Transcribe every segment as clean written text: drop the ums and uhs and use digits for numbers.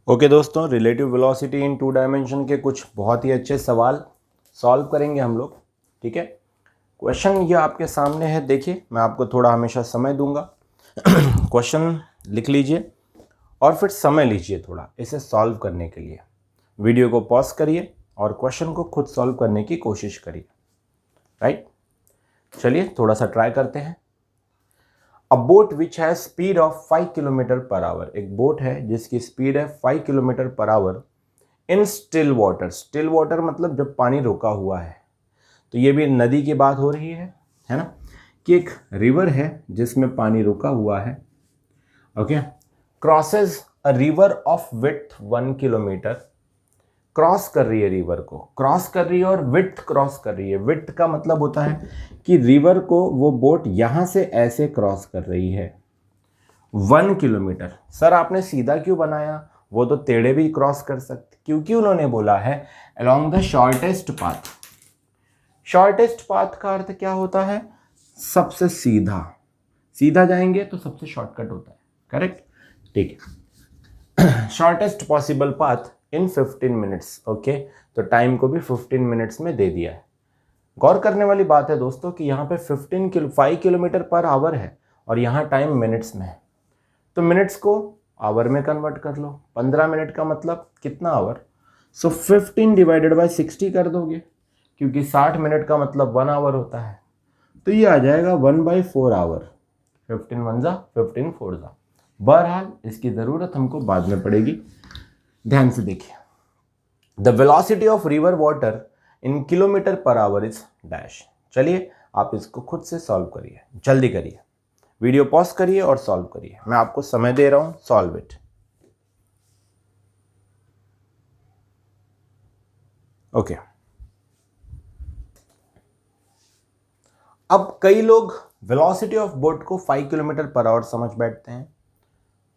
Okay दोस्तों, relative velocity in two dimension के कुछ बहुत ही अच्छे सवाल सॉल्व करेंगे हम लोग। ठीक है, क्वेश्चन ये आपके सामने है। देखिए, मैं आपको थोड़ा हमेशा समय दूंगा। क्वेश्चन लिख लीजिए और फिर समय लीजिए थोड़ा इसे सॉल्व करने के लिए। वीडियो को पॉज करिए और क्वेश्चन को खुद सॉल्व करने की कोशिश करिए। राइट, चलिए थोड़ा सा ट्राई करते हैं। अ boat which has speed of 5 kilometre per our. एक बोट है जिसकी स्पीड है 5 kilometre per our in still water. Still water मतलब जब पानी रुका हुआ है। तो ये भी नदी की बात हो रही है ना, कि एक रिवर है जिसमें पानी रुका हुआ है। Okay, crosses a river of width 1 kilometre. Cross कर रही है, रिवर को क्रॉस कर रही है और विड्थ क्रॉस कर रही है। विड्थ का मतलब होता है कि रिवर को वो बोट यहां से ऐसे क्रॉस कर रही है 1 किलोमीटर। सर आपने सीधा क्यों बनाया? वो तो टेढ़े भी क्रॉस कर सकते, क्योंकि उन्होंने बोला है along the shortest path. Shortest path का अर्थ क्या होता है? सबसे सीधा। सीधा जाएंगे तो सबसे शॉर्टकट होता है। करेक्ट, ठीक है। शॉर्टेस्ट पॉसिबल पाथ इन 15 मिनट्स। ओके, तो टाइम को भी 15 मिनट्स में दे दिया है। गौर करने वाली बात है दोस्तों कि यहाँ पे 5 किलोमीटर पर आवर है और यहाँ टाइम मिनट्स में है। तो मिनट्स को आवर में कन्वर्ट कर लो। 15 मिनट का मतलब कितना आवर? सो 15 डिवाइडेड बाय 60 कर दोगे, क्योंकि 60 मिनट का मतलब 1 आवर होता है। तो ये आ जाएगा 1/4 आवर। 15 1 जा 15 4 जा। बहरहाल इसकी ज़रूरत हमको बाद में पड़ेगी। ध्यान से देखिए। The velocity of river water in kilometre per our is dash. चलिए आप इसको खुद से सॉल्व करिए, जल्दी करिए। वीडियो पॉज करिए और सॉल्व करिए। मैं आपको समय दे रहा हूं, सॉल्व इट। ओके, अब कई लोग वेलोसिटी ऑफ बोट को 5 किलोमीटर पर आवर समझ बैठते हैं।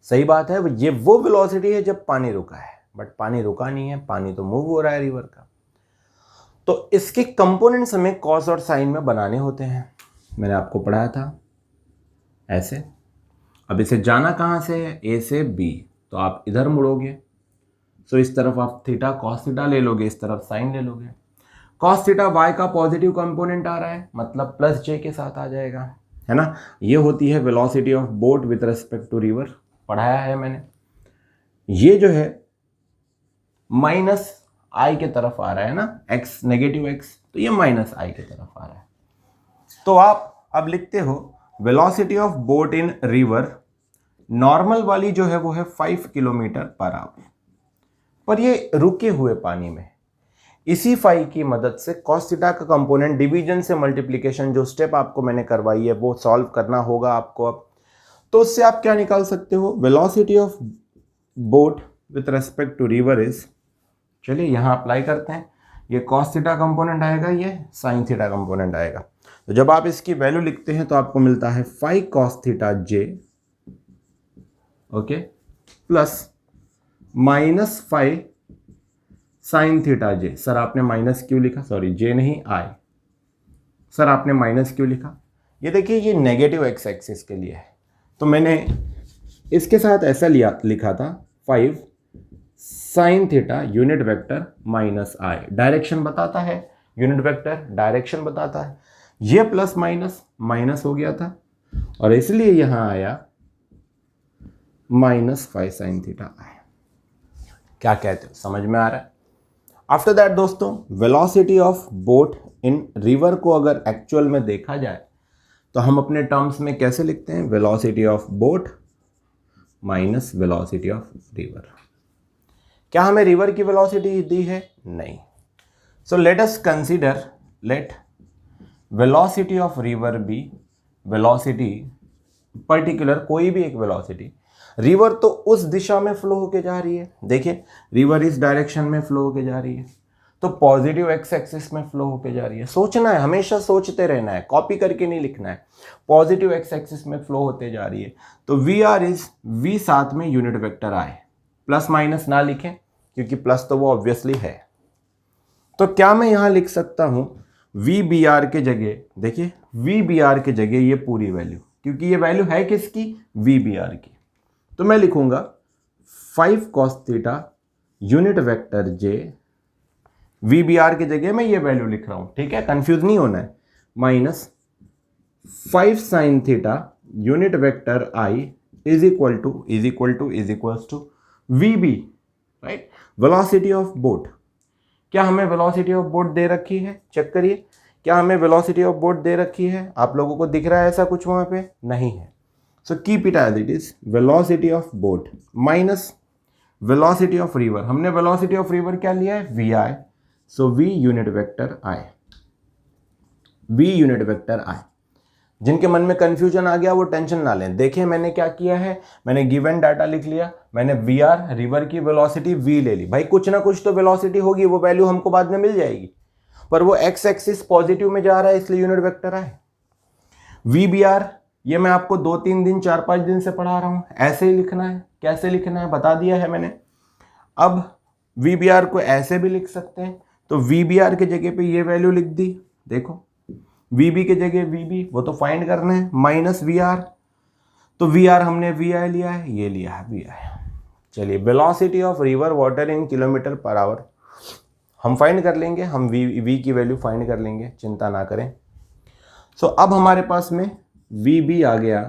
सही बात है, ये वो वेलोसिटी है जब पानी रुका है, बट पानी रुका नहीं है, पानी तो मूव हो रहा है रिवर का। तो इसके कंपोनेंट्स हमें कॉस और साइन में बनाने होते हैं। मैंने आपको पढ़ाया था ऐसे। अब इसे जाना कहाँ से है? ए से बी, तो आप इधर मुड़ोगे। सो इस तरफ आप थीटा कॉस थीटा ले लोगे, इस तरफ साइन ले लोगे। कॉस थीटा वाई का पॉजिटिव कंपोनेंट आ रहा है, मतलब प्लस जे के साथ आ जाएगा, है ना। ये होती है velocity of boat with respect to river, पढ़ाया है मैंने। ये जो है माइनस आई के तरफ आ रहा है ना, एक्स नेगेटिव एक्स, तो ये माइनस आई के तरफ आ रहा है। तो आप अब लिखते हो velocity of boat in river, normal वाली जो है वो है 5 किलोमीटर पर आवर, पर ये रुके हुए पानी में। इसी फाई की मदद से कॉस थीटा का कंपोनेंट डिवीजन से मल्टीप्लिकेशन, जो स्टेप आपको मैंने करवाई है वो सॉल्व करना होगा आपको अब। तो उससे आप क्या निकाल सकते हो? Velocity of boat with respect to river is, चलिए यहां अप्लाई करते हैं। ये कॉस थीटा कंपोनेंट आएगा, ये साइन थीटा कंपोनेंट आएगा। तो जब आप इसकी वैल्यू लिखते हैं तो आपको मिलता है 5 कॉस थीटा जे, ओके, प्लस -5 साइन थीटा जे। सर आपने माइनस क्यों लिखा? सॉरी, जे नहीं आई। सर आपने माइनस क्यों लिखा? ये देखिए, ये नेगेटिव एक्स एक्सिस के लिए है, तो मैंने इसके साथ ऐसा लिखा था 5 sine theta unit vector minus i. Direction बताता है, यूनिट वेक्टर डायरेक्शन बताता है। ये प्लस माइनस माइनस हो गया था और इसलिए यहां आया -5 साइन थीटा आई। क्या कहते हो? समझ में आ रहा है? आफ्टर दैट दोस्तों, velocity of boat in river को अगर एक्चुअल में देखा जाए तो हम अपने टर्म्स में कैसे लिखते हैं? Velocity of boat minus velocity of river. क्या हमें रिवर की वेलोसिटी दी है? नहीं। So let us consider, let velocity of river be velocity particular, कोई भी एक वेलोसिटी। रिवर तो उस दिशा में फ्लो होके जा रही है, देखिए रिवर इस डायरेक्शन में फ्लो होके जा रही है, तो पॉजिटिव एक्स एक्सिस में फ्लो होके जा रही है। सोचना है, हमेशा सोचते रहना है, कॉपी करके नहीं लिखना है। पॉजिटिव एक्स एक्सिस में फ्लो होते जा रही है, तो वी आर इज वी, साथ में यूनिट वेक्टर आए, प्लस माइनस ना लिखें क्योंकि प्लस तो वो ऑब्वियसली है। तो क्या मैं यहां लिख सकता हूं वी बी आर के जगह? देखिए वी बी आर के जगह ये पूरी वैल्यू, क्योंकि ये वैल्यू है किसकी? वी बी आर की। तो मैं लिखूंगा 5 cos theta unit vector J, V B R की जगह मैं ये वैल्यू लिख रहा हूं, ठीक है, कंफ्यूज नहीं होना है, minus 5 sine theta unit vector I is equal to V B, right, velocity of boat. क्या हमें वेलोसिटी ऑफ बोट दे रखी है? चेक करिए, क्या हमें वेलोसिटी ऑफ बोट दे रखी है? आप लोगों को दिख रहा है ऐसा कुछ वहां पे? नहीं है। So keep it as it is, velocity of boat minus velocity of river. हमने वेलोसिटी ऑफ रिवर क्या लिया है? V i. So v unit vector i, v unit vector i. जिनके मन में कंफ्यूजन आ गया वो टेंशन ना लें। देखिए मैंने क्या किया है, मैंने गिवन डाटा लिख लिया, मैंने वी आर रिवर की वेलोसिटी वी ले ली। भाई कुछ ना कुछ तो वेलोसिटी होगी, वो वैल्यू हमको बाद में मिल जाएगी, पर वो एक्स एक्सिस पॉजिटिव में जा रहा है इसलिए यूनिट वेक्टर आए। वी बी आर ये मैं आपको 2-3 दिन 4-5 दिन से पढ़ा रहा हूं, ऐसे ही लिखना है। कैसे लिखना है बता दिया है मैंने। अब वी बी आर को ऐसे भी लिख सकते हैं, तो वी बी आर के जगह पे ये वैल्यू लिख दी, देखो वी बी के जगह वी बी, वो तो फाइंड करना है, माइनस वी आर। तो वी आर हमने वी आई लिया है, ये लिया है वी आई। चलिए velocity of river water in kilometre per our हम फाइंड कर लेंगे, हम वी की वैल्यू फाइंड कर लेंगे, चिंता ना करें। सो अब हमारे पास में वी बी आ गया,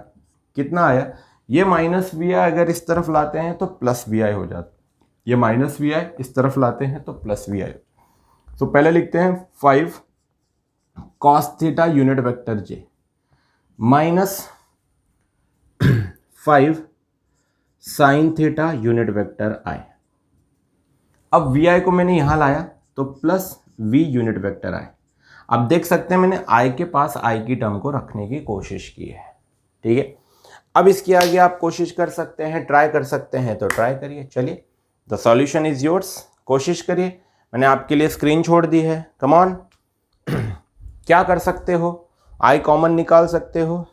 कितना आया? ये माइनस वी आई अगर इस तरफ लाते हैं तो प्लस वी आई हो जाता, ये माइनस वी आई इस तरफ लाते हैं तो प्लस वी आई। तो पहले लिखते हैं 5 cos theta unit vector j minus 5 sine theta unit vector i. अब वी आई को मैंने यहां लाया तो plus we unit vector i. अब देख सकते हैं मैंने आई के पास आई की टर्म को रखने की कोशिश की है, ठीक है। अब इसके आगे आप कोशिश कर सकते हैं, ट्राई कर सकते हैं तो ट्राई करिए। चलिए द सॉल्यूशन इज योर्स, कोशिश करिए, मैंने आपके लिए स्क्रीन छोड़ दी है, कम ऑन। क्या कर सकते हो? आई कॉमन निकाल सकते हो,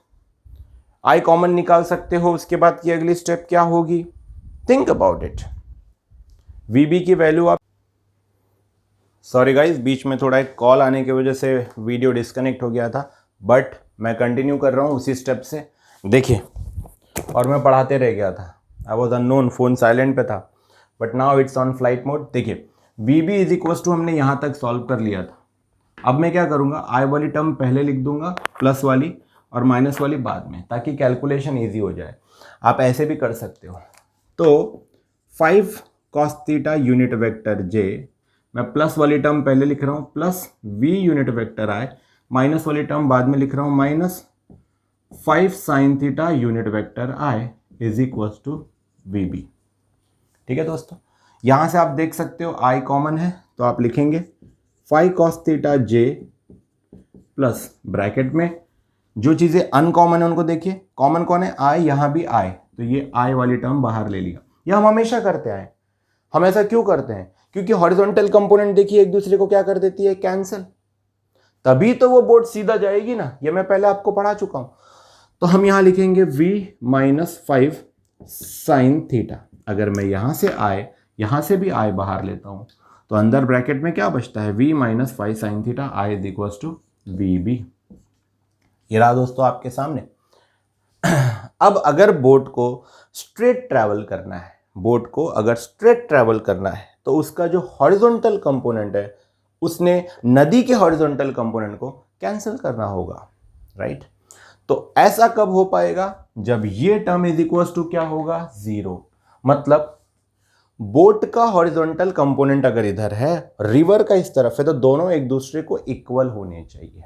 आई कॉमन निकाल सकते हो। उसके बाद की अगली स्टेप क्या होगी? Think about it. V B की वैल्यू आप, सॉरी गाइज बीच में थोड़ा एक कॉल आने की वजह से वीडियो डिस्कनेक्ट हो गया था, बट मैं कंटिन्यू कर रहा हूँ उसी स्टेप से। देखिए, और मैं पढ़ाते रह गया था, I was unknown, phone silent पे था, but now it's on flight mode. देखिए v b is equal to हमने यहाँ तक सॉल्व कर लिया था। अब मैं क्या करूँगा, आई वाली टर्म पहले लिख दूंगा, प्लस वाली और माइनस वाली बाद में, ताकि कैलकुलेशन ईजी हो जाए। आप ऐसे भी कर सकते हो। तो 5 cos theta unit vector J, मैं प्लस वाली टर्म पहले लिख रहा हूँ, plus we unit vector I, minus वाली टर्म बाद में लिख रहा हूँ, minus 5 sine theta unit vector I is equal to V B. ठीक है दोस्तों, यहाँ से आप देख सकते हो आई कॉमन है, तो आप लिखेंगे 5 cos थीटा जे प्लस ब्रैकेट में जो चीज़ें अनकॉमन है उनको देखिए, कॉमन कौन है? आई, यहाँ भी आई, तो ये आई वाली टर्म बाहर ले लिया। यह हम हमेशा करते आए। हम ऐसा क्यों करते हैं? क्योंकि हॉरिजॉन्टल कंपोनेंट देखिए एक दूसरे को क्या कर देती है? कैंसिल। तभी तो वो बोर्ड सीधा जाएगी ना, ये मैं पहले आपको पढ़ा चुका हूं। तो हम यहां लिखेंगे v माइनस 5 साइन थीटा। अगर मैं यहां से आए, यहां से भी आई बाहर लेता हूं, तो अंदर ब्रैकेट में क्या बचता है? v minus 5 sine theta I is equal to V B. ये रहा दोस्तों आपके सामने। अब अगर बोट को स्ट्रेट ट्रैवल करना है, बोट को अगर स्ट्रेट ट्रैवल करना है, तो उसका जो हॉरिजॉन्टल कंपोनेंट है उसने नदी के हॉरिजॉन्टल कंपोनेंट को कैंसिल करना होगा, राइट। तो ऐसा कब हो पाएगा? जब ये टर्म इज इक्वल टू क्या होगा? 0। मतलब बोट का हॉरिजॉन्टल कंपोनेंट अगर इधर है, रिवर का इस तरफ है, तो दोनों एक दूसरे को इक्वल होने चाहिए।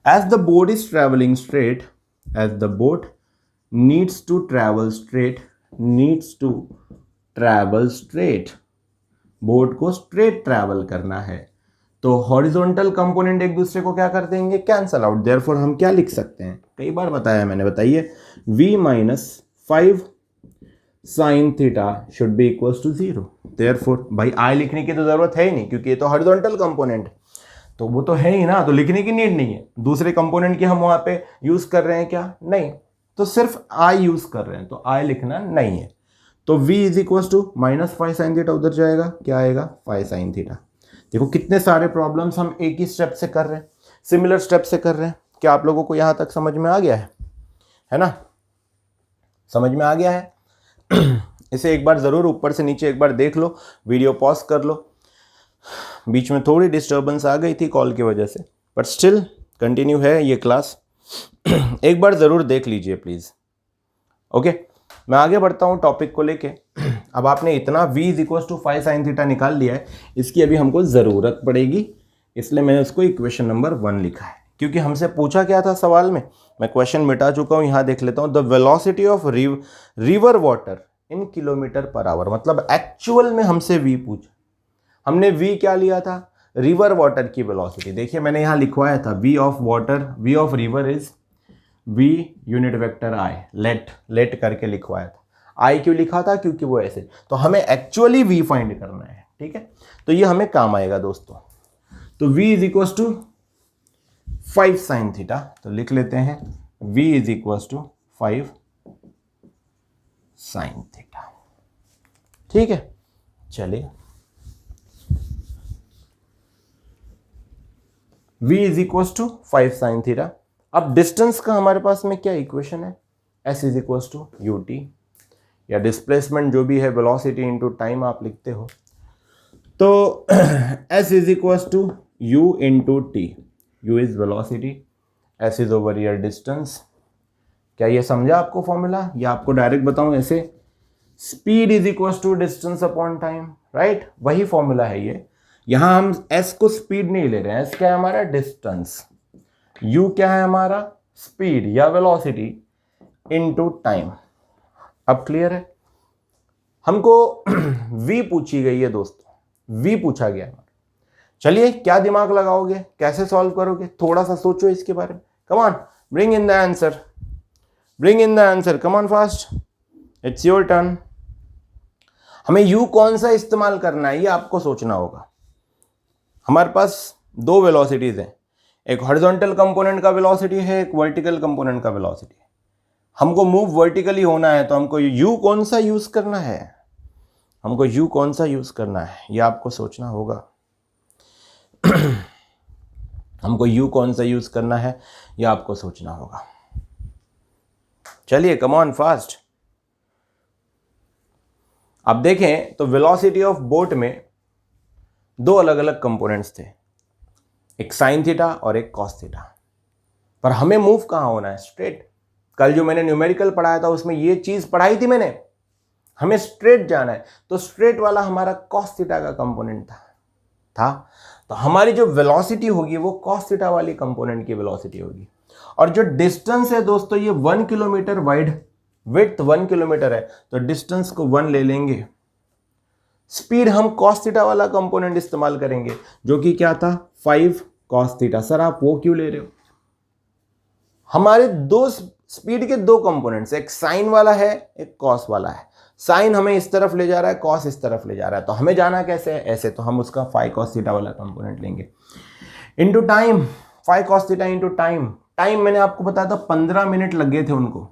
As the boat is traveling straight, as the boat needs to travel straight, boat को स्ट्रेट ट्रैवल करना है, तो हॉरिजॉन्टल कंपोनेंट एक दूसरे को क्या कर देंगे? Cancel out. देयरफॉर हम क्या लिख सकते हैं? कई बार बताया मैंने, बताइए। v minus 5 sine theta should be equal to 0। Therefore भाई आई लिखने की तो जरूरत है ही नहीं, क्योंकि ये तो हॉरिजॉन्टल कंपोनेंट है, तो वो तो है ही ना, तो लिखने की नीड नहीं है। दूसरे कंपोनेंट की हम वहां पे यूज कर रहे हैं क्या? नहीं, तो सिर्फ आई यूज कर रहे हैं, तो आई लिखना नहीं है। तो v is equal to minus 5 sine theta, उधर जाएगा, क्या आएगा? 5 साइन थीटा। देखो कितने सारे प्रॉब्लम्स हम एक ही स्टेप से कर रहे हैं, सिमिलर स्टेप से कर रहे हैं। क्या आप लोगों को यहां तक समझ में आ गया है ना? समझ में आ गया है? इसे एक बार ज़रूर ऊपर से नीचे एक बार देख लो, वीडियो पॉज कर लो। बीच में थोड़ी डिस्टर्बेंस आ गई थी कॉल की वजह से, बट स्टिल कंटिन्यू है ये क्लास। एक बार ज़रूर देख लीजिए प्लीज़। ओके, मैं आगे बढ़ता हूँ टॉपिक को लेके। अब आपने इतना v is equal to 5 sin theta निकाल लिया है, इसकी अभी हमको ज़रूरत पड़ेगी, इसलिए मैंने उसको इक्वेशन नंबर 1 लिखा है। क्योंकि हमसे पूछा क्या था सवाल में, मैं क्वेश्चन मिटा चुका हूँ, यहाँ देख लेता हूँ। The velocity of river water in kilometre per our, मतलब एक्चुअल में हमसे v पूछा। हमने v क्या लिया था, रिवर वाटर की वेलोसिटी। देखिए मैंने यहाँ लिखवाया था v of water, v of river is v unit vector i, let करके लिखवाया था। i क्यों लिखा था, क्योंकि वो ऐसे, तो हमें एक्चुअली v फाइंड करना है, ठीक है। तो ये हमें काम आएगा दोस्तों। तो v is equal to 5 sin theta, तो लिख लेते हैं v is equal to 5 sin theta, ठीक है। चलिए v is equal to 5 sin theta. अब डिस्टेंस का हमारे पास में क्या इक्वेशन है, s is equal to U T, या डिस्प्लेसमेंट जो भी है वेलोसिटी इनटू टाइम आप लिखते हो। तो s is equal to u into T, u is velocity, s is over year distance. क्या ये समझा आपको फॉर्मूला, या आपको डायरेक्ट बताऊं ऐसे, speed is equal to distance upon time, right, वही फॉर्मूला है ये। यहां हम s को स्पीड नहीं ले रहे हैं, s क्या है हमारा, डिस्टेंस, u क्या है हमारा, स्पीड या वेलोसिटी इनटू टाइम। अब क्लियर है। हमको v पूछी गई है दोस्तों, v पूछा गया हमारा। चलिए क्या दिमाग लगाओगे, कैसे सॉल्व करोगे, थोड़ा सा सोचो इसके बारे में। Come on, bring in the answer, bring in the answer, come on fast, it's your turn. हमें u कौन सा इस्तेमाल करना है ये आपको सोचना होगा। हमारे पास दो वेलोसिटीज हैं, एक हॉरिजॉन्टल कंपोनेंट का वेलोसिटी है, एक वर्टिकल कंपोनेंट का वेलोसिटी है। हमको मूव वर्टिकली होना है, तो हमको u कौन सा यूज करना है, हमको u कौन सा यूज करना है ये आपको सोचना होगा। हमको u कौन सा यूज करना है ये आपको सोचना होगा। चलिए कम ऑन फास्ट। अब देखें तो वेलोसिटी ऑफ बोट में दो अलग अलग कंपोनेंट्स थे, एक साइन थीटा और एक कॉस थीटा। पर हमें मूव कहाँ होना है, स्ट्रेट। कल जो मैंने न्यूमेरिकल पढ़ाया था उसमें ये चीज पढ़ाई थी मैंने, हमें स्ट्रेट जाना है। तो स्ट्रेट वाला हमारा कॉस थीटा का कंपोनेंट था। तो हमारी जो वेलोसिटी होगी वो कॉस थीटा वाली कंपोनेंट की वेलोसिटी होगी। और जो डिस्टेंस है दोस्तों, ये 1 किलोमीटर वाइड, विड्थ 1 किलोमीटर है, तो डिस्टेंस को 1 ले लेंगे। स्पीड हम कॉस थीटा वाला कंपोनेंट इस्तेमाल करेंगे, जो कि क्या था, 5 कॉस थीटा। सर आप वो क्यों ले रहे हो, हमारे दो स्पीड के दो कंपोनेंट्स, एक साइन वाला है एक कॉस वाला है। साइन हमें इस तरफ ले जा रहा है, कॉस इस तरफ ले जा रहा है, तो हमें जाना कैसे है, ऐसे। तो हम उसका 5 कॉस थीटा वाला कंपोनेंट लेंगे into time, 5 cos theta into time. Time मैंने आपको बताया था 15 मिनट लग गए थे उनको।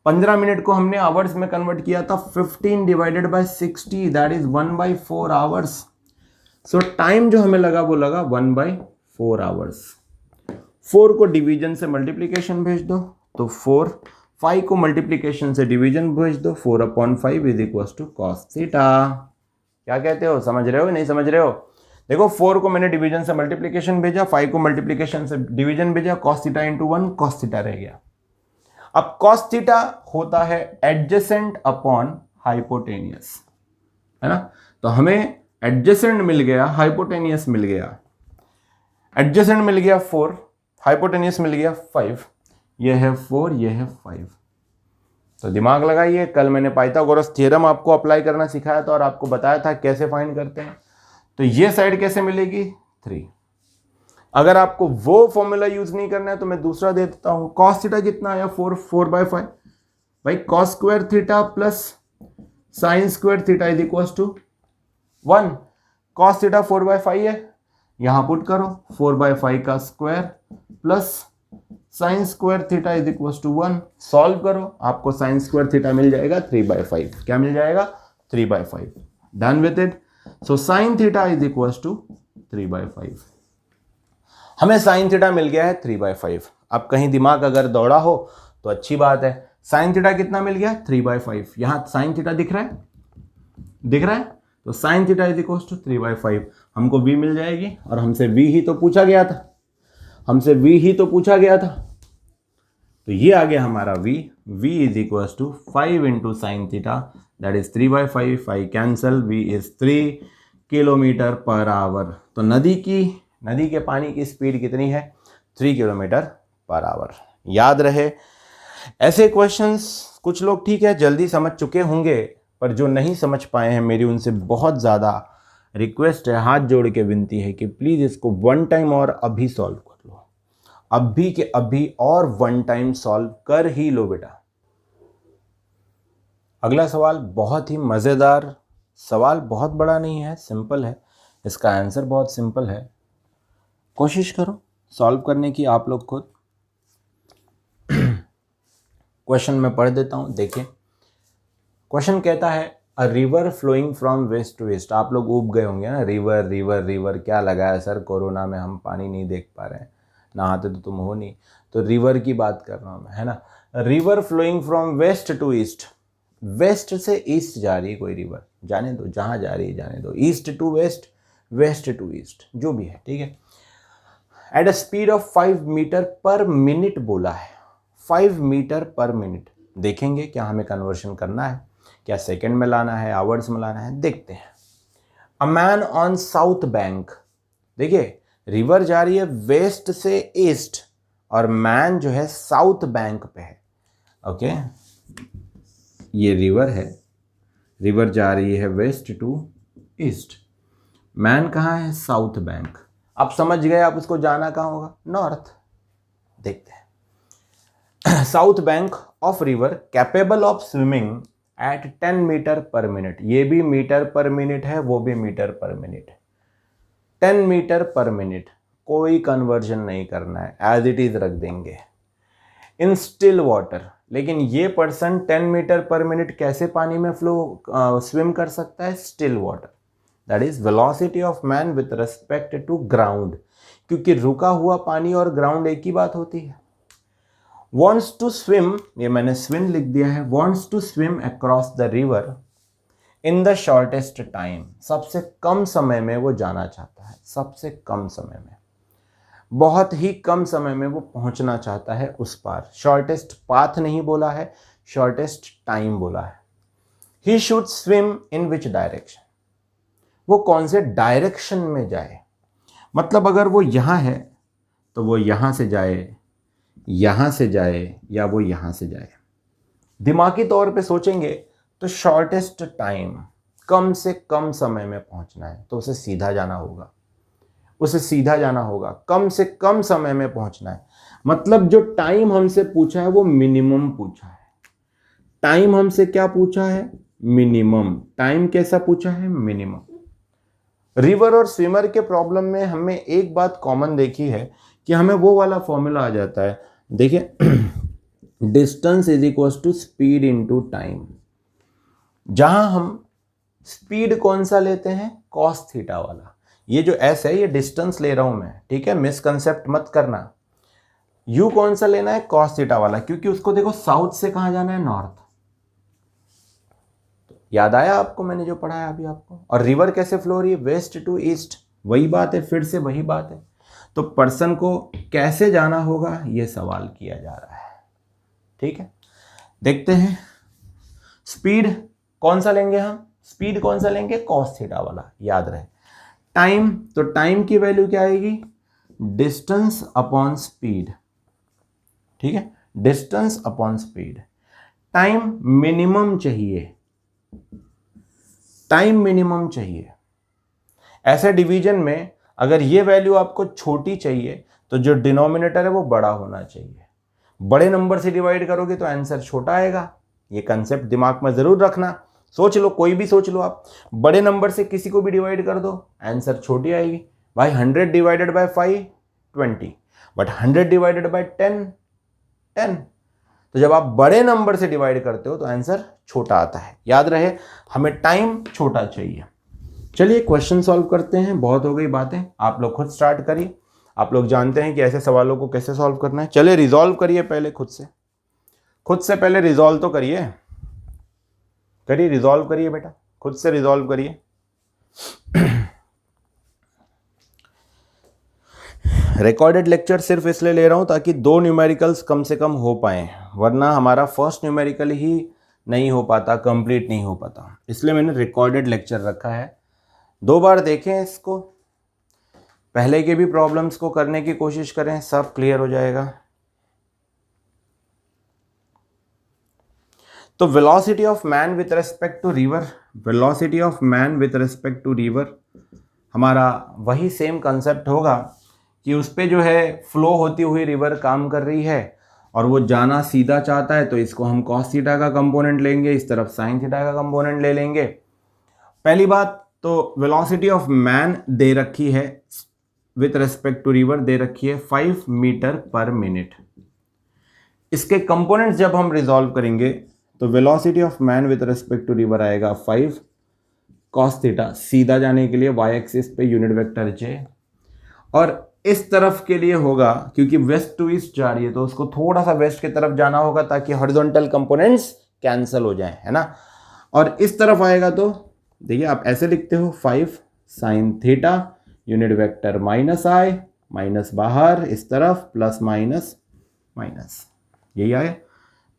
15 मिनट को हमने आवर्स में कन्वर्ट किया था, 15 divided by 60, that is 1/4 hours. So time जो हमें लगा वो लगा 1/4 आवर्स। 4 को डिवीजन से मल्टीप्लीकेशन भेज दो, तो 4, 5 को मल्टीप्लीकेशन से डिवीजन भेज दो, 4/5 is equal to cos theta. क्या कहते हो, समझ रहे हो नहीं समझ रहे हो। देखो 4 को मैंने डिवीजन से मल्टीप्लीकेशन भेजा, 5 को मल्टीप्लीकेशन से डिवीजन भेजा, cos theta into 1, cos theta रह गया। अब कॉस थीटा होता है एडजेसेंट अपॉन हाइपोटेनियस, है ना। तो हमें एडजेसेंट मिल गया, हाइपोटेनियस मिल गया। एडजेसेंट मिल गया 4, हाइपोटेनियस मिल गया 5। ये है 4, ये है 5। तो दिमाग लगाइए, कल मैंने पाइथागोरस थ्योरम आपको अप्लाई करना सिखाया था और आपको बताया था कैसे फाइंड करते हैं। तो ये साइड कैसे मिलेगी, 3। अगर आपको वो फॉर्मूला यूज नहीं करना है तो मैं दूसरा दे देता हूं। कॉस थीटा कितना आया, 4/5। भाई cos square theta plus sine square theta is equal to 1। Cos theta 4/5 है, यहां पुट करो 4/5 का square plus sine square theta is equal to 1। Solve करो, आपको साइन स्क्वायर थीटा मिल जाएगा 3/5। क्या मिल जाएगा, 3/5। Done with it. So sine theta is equal to 3/5। हमें साइन थीटा मिल गया है 3/5। अब कहीं दिमाग अगर दौड़ा हो तो अच्छी बात है। साइन थीटा कितना मिल गया 3/5, यहाँ साइन थीटा दिख रहा है, दिख रहा है, तो sine theta is equal to 3/5, हमको v मिल जाएगी। और हमसे v ही तो पूछा गया था, हमसे v ही तो पूछा गया था, तो ये आ गया हमारा v is equal to 5 into sine theta that is 3/5, 5 cancel, v is 3 kilometre per hour. तो नदी के पानी की स्पीड कितनी है 3 किलोमीटर पर आवर। याद रहे ऐसे क्वेश्चंस कुछ लोग ठीक है जल्दी समझ चुके होंगे, पर जो नहीं समझ पाए हैं मेरी उनसे बहुत ज़्यादा रिक्वेस्ट है, हाथ जोड़ के विनती है कि प्लीज़ इसको वन टाइम और अभी सॉल्व कर लो, अभी के अभी और वन टाइम सॉल्व कर ही लो बेटा। अगला सवाल बहुत ही मज़ेदार सवाल, बहुत बड़ा नहीं है, सिंपल है, इसका आंसर बहुत सिंपल है, कोशिश करो सॉल्व करने की आप लोग खुद। क्वेश्चन मैं पढ़ देता हूँ, देखिए क्वेश्चन कहता है a river flowing from west to east. आप लोग ऊब गए होंगे ना, रिवर रिवर रिवर क्या लगा है सर, कोरोना में हम पानी नहीं देख पा रहे हैं, नहाते तो तुम हो नहीं, तो रिवर की बात कर रहा हूँ मैं, है ना। River flowing from west to east, west से ईस्ट जा रही है कोई रिवर, जाने दो जहाँ जा रही है जाने दो, east to west, west to east, जो भी है ठीक है। At a speed of 5 metre per minute बोला है, 5 मीटर पर मिनट। देखेंगे क्या हमें कन्वर्शन करना है, क्या सेकंड में लाना है, आवर्स में लाना है, देखते हैं। A man on south bank, देखिए रिवर जा रही है वेस्ट से ईस्ट और मैन जो है साउथ बैंक पे है, ओके। ये रिवर है, रिवर जा रही है वेस्ट टू ईस्ट, मैन कहाँ है साउथ बैंक। आप समझ गए, आप उसको जाना कहाँ होगा नॉर्थ, देखते हैं। South bank of river capable of swimming at 10 metre per minute, ये भी मीटर पर मिनट है, वो भी metre per minute, 10 metre per minute, कोई कन्वर्जन नहीं करना है, एज इट इज रख देंगे। इन स्टिल वाटर, लेकिन ये पर्सन 10 मीटर पर मिनट कैसे पानी में स्विम कर सकता है, still water, that is velocity of man with respect to ground, क्योंकि रुका हुआ पानी और ग्राउंड एक ही बात होती है। wants to swim, ये मैंने swim लिख दिया है, wants to swim across the river in the shortest time, सबसे कम समय में वो जाना चाहता है, सबसे कम समय में, बहुत ही कम समय में वो पहुंचना चाहता है उस पार। शॉर्टेस्ट पाथ नहीं बोला है, शॉर्टेस्ट टाइम बोला है। he should swim in which direction, वो कौन से डायरेक्शन में जाए, मतलब अगर वो यहाँ है तो वो यहाँ से जाए, यहाँ से जाए, या वो यहाँ से जाए। दिमागी तौर पे सोचेंगे तो शॉर्टेस्ट टाइम, कम से कम समय में पहुँचना है तो उसे सीधा जाना होगा, उसे सीधा जाना होगा, कम से कम समय में पहुँचना है। मतलब जो टाइम हमसे पूछा है वो मिनिमम पूछा है, टाइम हमसे क्या पूछा है, मिनिमम। टाइम कैसा पूछा है, मिनिमम। रिवर और स्विमर के प्रॉब्लम में हमें एक बात कॉमन देखी है कि हमें वो वाला फॉर्मूला आ जाता है, देखिए distance is equal to speed into time. जहां हम स्पीड कौन सा लेते हैं, कॉस थीटा वाला। ये जो एस है ये डिस्टेंस ले रहा हूं मैं, ठीक है, मिसकंसेप्ट मत करना। यू कौन सा लेना है, कॉस थीटा वाला, क्योंकि उसको देखो साउथ से कहां जाना है, नॉर्थ। याद आया आपको मैंने जो पढ़ाया अभी आपको। और रिवर कैसे फ्लो हो रही है, वेस्ट टू ईस्ट, वही बात है, फिर से वही बात है। तो पर्सन को कैसे जाना होगा ये सवाल किया जा रहा है, ठीक है। देखते हैं स्पीड कौन सा लेंगे हम, स्पीड कौन सा लेंगे, कॉस थीटा वाला, याद रहे। टाइम, तो टाइम की वैल्यू क्या आएगी, डिस्टेंस अपॉन स्पीड, ठीक है, distance upon speed. Time minimum चाहिए, टाइम मिनिमम चाहिए। ऐसे डिवीजन में अगर ये वैल्यू आपको छोटी चाहिए तो जो डिनोमिनेटर है वो बड़ा होना चाहिए। बड़े नंबर से डिवाइड करोगे तो आंसर छोटा आएगा, ये कंसेप्ट दिमाग में जरूर रखना। सोच लो, कोई भी सोच लो आप, बड़े नंबर से किसी को भी डिवाइड कर दो आंसर छोटी आएगी। भाई 100 divided by 5 20, but 100 divided by 10 10। तो जब आप बड़े नंबर से डिवाइड करते हो तो आंसर छोटा आता है। याद रहे हमें टाइम छोटा चाहिए। चलिए क्वेश्चन सॉल्व करते हैं, बहुत हो गई बातें, आप लोग खुद स्टार्ट करिए। आप लोग जानते हैं कि ऐसे सवालों को कैसे सॉल्व करना है। चलिए रिजॉल्व करिए पहले खुद से। खुद से पहले रिजॉल्व तो करिए, रिजॉल्व करिए बेटा, खुद से रिजॉल्व करिए। रिकॉर्डेड लेक्चर सिर्फ इसलिए ले रहा हूं ताकि 2 न्यूमेरिकल्स कम से कम हो पाए, वरना हमारा फर्स्ट न्यूमेरिकल ही नहीं हो पाता, कंप्लीट नहीं हो पाता, इसलिए मैंने रिकॉर्डेड लेक्चर रखा है। 2 बार देखें इसको, पहले के भी प्रॉब्लम्स को करने की कोशिश करें, सब क्लियर हो जाएगा। तो velocity of man with respect to river, velocity of man with respect to river हमारा वही सेम कंसेप्ट होगा कि उस पे जो है फ्लो होती हुई रिवर काम कर रही है और वो जाना सीधा चाहता है, तो इसको हम कॉस थीटा का कंपोनेंट लेंगे, इस तरफ साइन थीटा का कंपोनेंट ले लेंगे। पहली बात तो वेलोसिटी ऑफ मैन दे रखी है विथ रेस्पेक्ट टू रिवर, दे रखी है 5 मीटर पर मिनट। इसके कंपोनेंट्स जब हम रिजॉल्व करेंगे तो velocity of man with respect to river आएगा 5 कॉस थीटा, सीधा जाने के लिए वाई एक्सिस पे यूनिट वेक्टर जे, और इस तरफ के लिए होगा क्योंकि वेस्ट टू ईस्ट जा रही है तो उसको थोड़ा सा वेस्ट की तरफ जाना होगा ताकि हॉरिजॉन्टल कंपोनेंट्स कैंसिल हो जाएं, है ना। और इस तरफ आएगा तो देखिए आप ऐसे लिखते हो 5 sine theta unit vector minus i, minus बाहर इस तरफ प्लस माइनस माइनस, यही आए।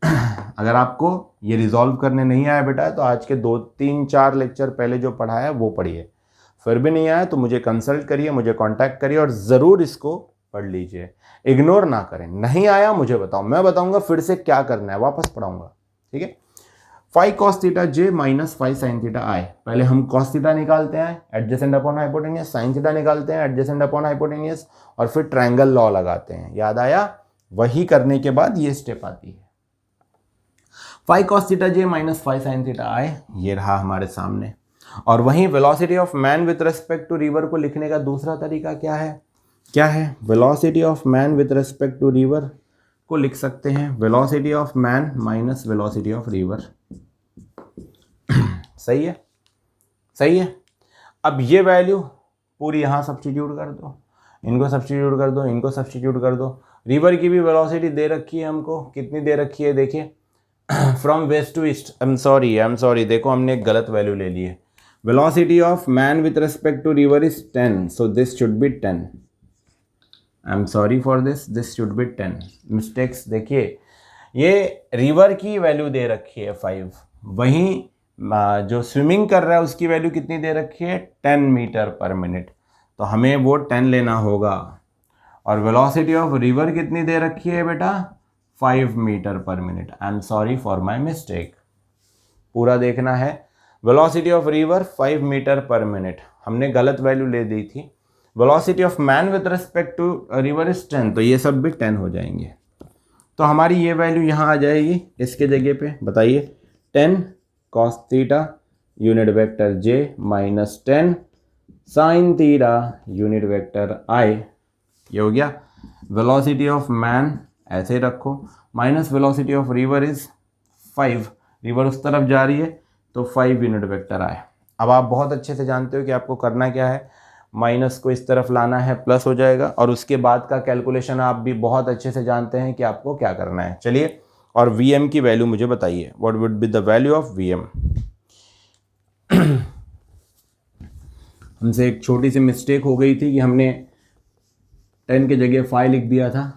अगर आपको ये रिजॉल्व करने नहीं आया बेटा तो आज के 2, 3, 4 लेक्चर पहले जो पढ़ाया है वो पढ़िए, फिर भी नहीं आया तो मुझे कंसल्ट करिए, मुझे कांटेक्ट करिए और ज़रूर इसको पढ़ लीजिए, इग्नोर ना करें। नहीं आया मुझे बताओ, मैं बताऊंगा फिर से क्या करना है, वापस पढ़ाऊंगा, ठीक है। 5 cos theta j minus 5 sin theta आई, पहले हम cos थीटा निकालते हैं adjacent upon hypotenuse, sin theta निकालते हैं एडजेसेंट अपॉन हाइपोटेनियस, और फिर ट्रायंगल लॉ लगाते हैं, याद आया। वही करने के बाद ये स्टेप आती है। 5 cos theta j minus 5 sin theta i, ये रहा हमारे सामने। और वहीं velocity of man with respect to river को लिखने का दूसरा तरीका क्या है, velocity of man with respect to river को लिख सकते हैं velocity of man minus velocity of river. सही है। अब ये वैल्यू पूरी यहाँ सब्स्टिट्यूट कर दो, इनको सब्स्टिट्यूट कर दो, इनको सब्स्टिट्यूट कर दो। रिवर की भी वेलोसिटी दे रखी है हमको, कितनी दे रखी है देखिए, from west to east. I am sorry, देखो हमने एक गलत वैल्यू ले ली है। Velocity of man with respect to river is 10, so this should be 10. I'm sorry for this should be 10. Mistakes देखिए, ये रिवर की वैल्यू दे रखी है 5, वहीं जो स्विमिंग कर रहा है उसकी वैल्यू कितनी दे रखी है 10 मीटर पर मिनट, तो हमें वो 10 लेना होगा। और वेलोसिटी ऑफ रिवर कितनी दे रखी है बेटा 5 metre per minute. I am sorry for my mistake, पूरा देखना है। Velocity of river 5 metre per minute, हमने गलत वैल्यू ले दी थी। Velocity of man with respect to river is 10, तो ये सब भी 10 हो जाएंगे। तो हमारी ये वैल्यू यहाँ आ जाएगी, इसके जगह पे बताइए 10 cos theta unit vector j minus 10 sine theta unit vector i, ये हो गया। वेलोसिटी ऑफ मैन ऐसे रखो, minus velocity of river is 5, river उस तरफ जा रही है तो 5 यूनिट वेक्टर आए। अब आप बहुत अच्छे से जानते हो कि आपको करना क्या है, माइनस को इस तरफ लाना है, प्लस हो जाएगा, और उसके बाद का कैलकुलेशन आप भी बहुत अच्छे से जानते हैं कि आपको क्या करना है। चलिए, और Vm की वैल्यू मुझे बताइए, what would be the value of Vm। हमसे एक छोटी सी मिस्टेक हो गई थी कि हमने 10 की जगह 5 लिख दिया था।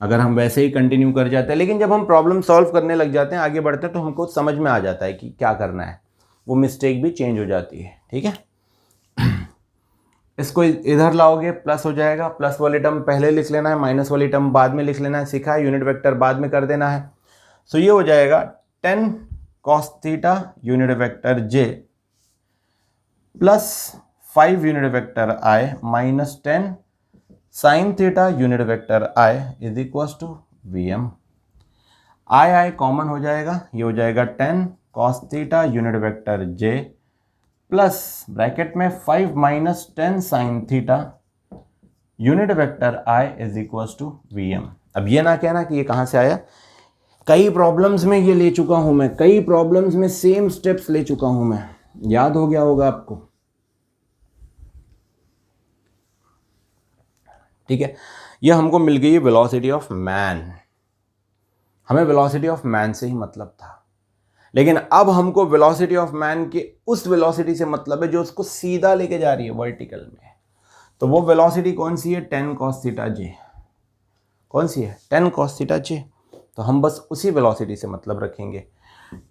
अगर हम वैसे ही कंटिन्यू कर जाते हैं, लेकिन जब हम प्रॉब्लम सॉल्व करने लग जाते हैं, आगे बढ़ते हैं, तो हमको समझ में आ जाता है कि क्या करना है, वो मिस्टेक भी चेंज हो जाती है, ठीक है। इसको इधर लाओगे प्लस हो जाएगा, प्लस वाली टर्म पहले लिख लेना है, माइनस वाली टर्म बाद में लिख लेना है, सीखा है, यूनिट वेक्टर बाद में कर देना है। सो ये हो जाएगा 10 cos theta unit vector j plus 5 unit vector I minus 10 sine theta unit vector I is equal to Vm। I common हो जाएगा, ये हो जाएगा 10 cos theta unit vector j plus bracket में 5 minus 10 sine theta unit vector I is equal to Vm। अब ये ना कहना कि ये कहाँ से आया, कई प्रॉब्लम्स में ये ले चुका हूं मैं, कई प्रॉब्लम्स में सेम स्टेप्स ले चुका हूं मैं, याद हो गया होगा आपको, ठीक है। ये हमको मिल गई वेलोसिटी ऑफ मैन। हमें वेलोसिटी ऑफ मैन से ही मतलब था, लेकिन अब हमको वेलोसिटी ऑफ मैन के उस वेलोसिटी से मतलब है जो उसको सीधा लेके जा रही है वर्टिकल में। तो वो वेलोसिटी कौन सी है? 10 cos थीटा जे। कौन सी है? 10 cos थीटा जे। तो हम बस उसी वेलोसिटी से मतलब रखेंगे।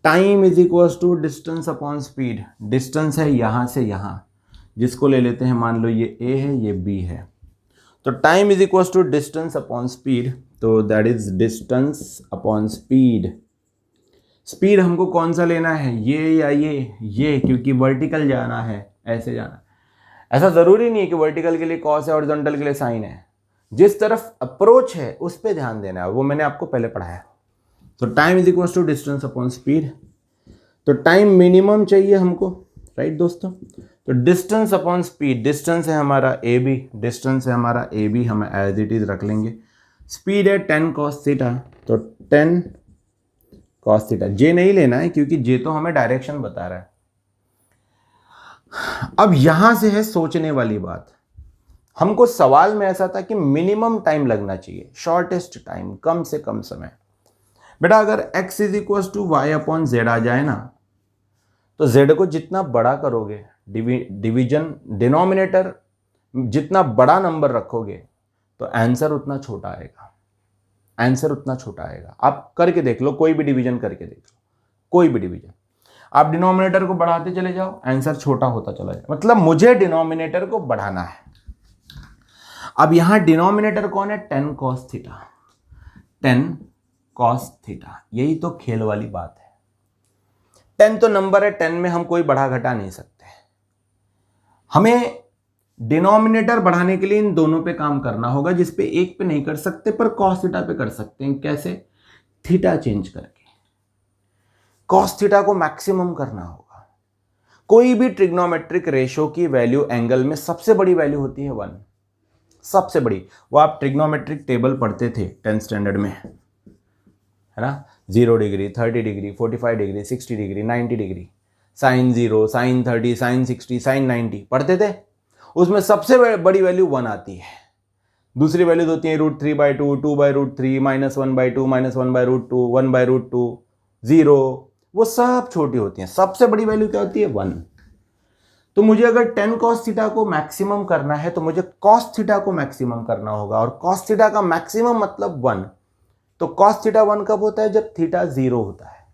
Time is equals to distance upon speed. Distance है यहाँ से यहाँ, जिसको ले लेते हैं, मान लो ये ए है, ये बी है। तो time is equals to distance upon speed, तो that is distance upon speed. Speed हमको कौन सा लेना है, ये या ये, क्योंकि वर्टिकल जाना है, ऐसे जाना है। ऐसा ज़रूरी नहीं है कि वर्टिकल के लिए कॉस है, हॉरिजॉन्टल के लिए साइन है। जिस तरफ अप्रोच है उस पर ध्यान देना है, वो मैंने आपको पहले पढ़ाया। तो time is equals to distance upon speed. तो टाइम मिनिमम चाहिए हमको, राइट दोस्तों। तो डिस्टेंस अपॉन स्पीड, डिस्टेंस है हमारा ए बी, डिस्टेंस है हमारा ए बी, हम एज इट इज रख लेंगे। स्पीड है 10 cos थीटा, तो 10 cos थीटा। जे नहीं लेना है क्योंकि जे तो हमें डायरेक्शन बता रहा है। अब यहां से है सोचने वाली बात। हमको सवाल में ऐसा था कि मिनिमम टाइम लगना चाहिए, शॉर्टेस्ट टाइम, कम से कम समय। बेटा अगर x is equal to y upon z आ जाए ना, तो z को जितना बड़ा करोगे, डिवीजन डिनोमिनेटर जितना बड़ा नंबर रखोगे, तो आंसर उतना छोटा आएगा। आंसर उतना छोटा आएगा। आप करके देख लो, कोई भी डिवीजन करके देख लो, कोई भी डिवीजन। आप डिनोमिनेटर को बढ़ाते चले जाओ, आंसर छोटा होता चला जाए। मतलब मुझे डिनोमिनेटर को बढ़ाना है। अब यहां डिनोमिनेटर कौन है? 10 cos थीटा, 10 cos थीटा। यही तो खेल वाली बात है। 10 तो नंबर है, 10 में हम कोई बढ़ा घटा नहीं सकते। हमें डिनोमिनेटर बढ़ाने के लिए इन दोनों पे काम करना होगा, जिसपे एक पे नहीं कर सकते, पर cos थीटा पे कर सकते हैं। कैसे? थीटा चेंज करके cos थीटा को मैक्सिमम करना होगा। कोई भी ट्रिग्नोमेट्रिक रेशो की वैल्यू एंगल में सबसे बड़ी वैल्यू होती है 1, सबसे बड़ी। वो आप ट्रिग्नोमेट्रिक टेबल पढ़ते थे 10th स्टैंडर्ड में, है ना? 0 degree, 30 degree, 45 degree, 60 degree, 90 degree, sine 0, sine 30, sine 60, sine 90 पढ़ते थे। उसमें सबसे बड़ी वैल्यू 1 आती है। दूसरी वैल्यूज होती है √3/2, 2/√3, -1/2, -1/√2, 1/√2, 0, वो सब छोटी होती हैं। सबसे बड़ी वैल्यू क्या होती है? 1। तो मुझे अगर 10 cos थीटा को मैक्सिमम करना है, तो मुझे cos थीटा को मैक्सिमम करना होगा, और cos थीटा का मैक्सिमम मतलब 1। तो cos थीटा 1 कब होता है? जब थीटा 0 होता है।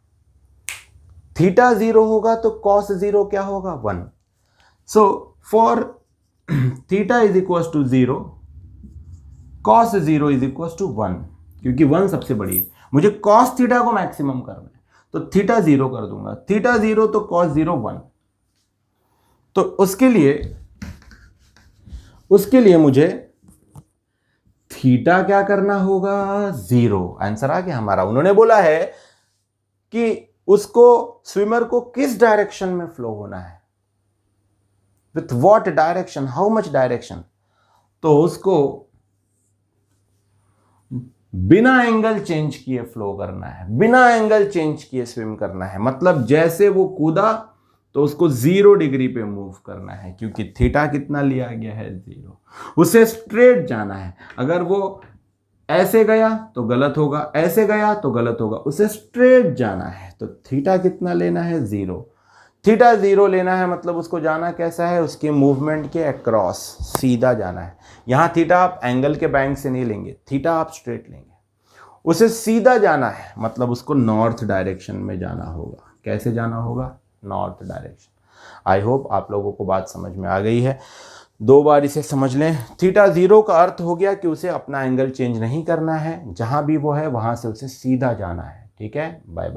थीटा 0 होगा तो cos 0 क्या होगा? 1। So for theta is equal to 0, cos 0 is equal to 1, क्योंकि 1 सबसे बड़ी है। मुझे cos थीटा को मैक्सिमम करना है, तो थीटा 0 कर दूंगा। थीटा 0 तो cos 0 1। तो उसके लिए मुझे थीटा क्या करना होगा? 0। आंसर आ गया हमारा। उन्होंने बोला है कि उसको, स्विमर को किस डायरेक्शन में फ्लो होना है, with what direction, how much direction. तो उसको बिना एंगल चेंज किए फ्लो करना है, बिना एंगल चेंज किए स्विम करना है। मतलब जैसे वो कूदा तो उसको 0 डिग्री पे मूव करना है, क्योंकि थीटा कितना लिया गया है? 0। उसे स्ट्रेट जाना है। अगर वो ऐसे गया तो गलत होगा, ऐसे गया तो गलत होगा, उसे स्ट्रेट जाना है। तो थीटा कितना लेना है? 0। थीटा 0 लेना है, मतलब उसको जाना कैसा है? उसके मूवमेंट के अक्रॉस, सीधा जाना है। यहां थीटा आप एंगल के बैंक से नहीं लेंगे, थीटा आप स्ट्रेट लेंगे। उसे सीधा जाना है, मतलब उसको नॉर्थ डायरेक्शन में जाना होगा। कैसे जाना होगा? North direction. आई होप आप लोगों को बात समझ में आ गई है। 2 बार इसे समझ लें। थीटा 0 का अर्थ हो गया कि उसे अपना एंगल चेंज नहीं करना है, जहां भी वो है वहां से उसे सीधा जाना है। ठीक है, बाय बाय।